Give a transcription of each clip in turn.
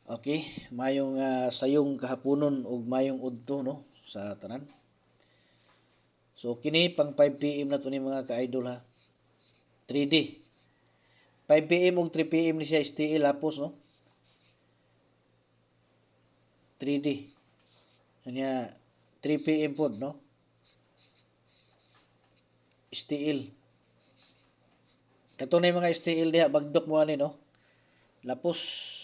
Okay, mayong sayong kahaponon ug mayong udto no sa tanan. So kini pang 5 PM na to ni mga ka-idol ha. 3D. 5 PM ug 3 PM ni siya STL hapos no. 3D. Kanya 3 PM pod no. STL. Kato na yung mga STL diha bagdok mo ani no. Lapos.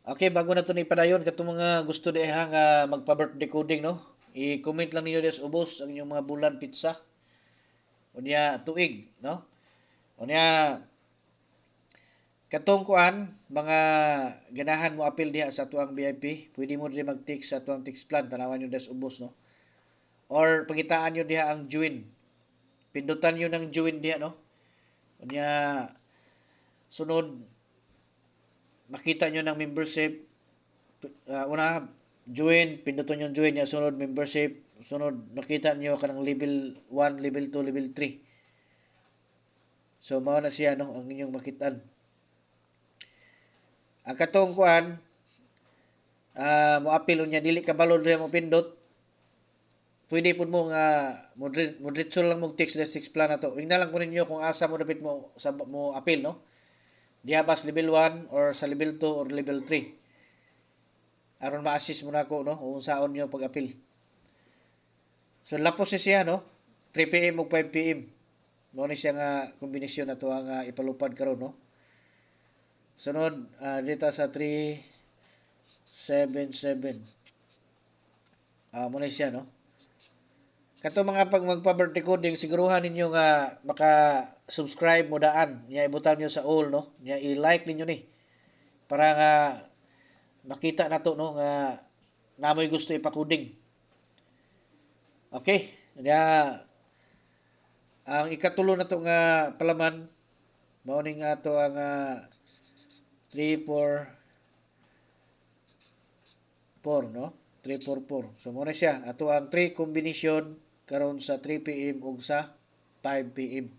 Okay, bago na to ni padayon kato mga gusto diha nga magpa-birthday coding no. I-comment lang ninyo des ubos ang inyong mga bulan pizza. Unya tuig no. Unya katong kuan mga ganahan mo apil diha sa tuang VIP, pwede mo diri mag-text sa tuang text plan tanawan nyo des ubos no. Or pagitaan nyo diha ang join. Pindutan nyo ng join diha no. Unya sunod makita nyo ng membership una join, pinduton yung join niya, sunod membership, sunod makita nyo kanang level 1, level 2, level 3. So mao na siya no ang inyong makitaan. Ang katong kuan mo apil unya dili ka balod mo pindot. Pwede pud mo nga mo lang mo text the 6 plan na to. Ingna lang ko ninyo kung asa mo dapat mo sa mo apil no. Diha ba sa level 1 or sa level 2 or level 3. Aron ma-assist mo na ako no kung saon nyo pag-apil. So lapos siya no 3 PM ug 5 PM. Mao ni siya nga kombinasyon na to ang ipalupad karon no. Sunod dito sa 377. Mo ni siya no. Kato mga pag magpa-birthday coding siguruhan ninyo nga maka-subscribe mo daan. Nya ibutan niyo sa all no. Nya i-like ninyo ni para nga makita nato no nga namoy gusto ipakuding. Okay? Nya ang ikatulo na to nga palaman mao ning ato ang 3 4 4 no. 344. So mo na siya ato ang 3 combination karon sa 3 PM ug sa 5 PM.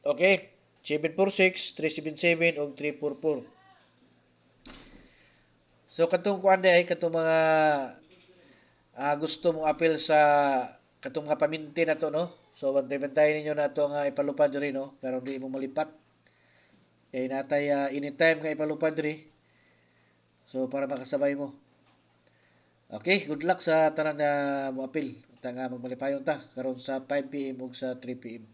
Okay? 746, 377 ug 344. So katong kuan day katong mga gusto mong apil sa katong mga paminti na to no. So bantay-bantayan ninyo na to nga ipalupad diri no pero di mo malipat. Kay natay anytime nga ipalupad diri. So para makasabay mo. Okay, good luck sa tanan na mo apil. Ta nga magmalipayon ta karon sa 5 PM ug sa 3 PM.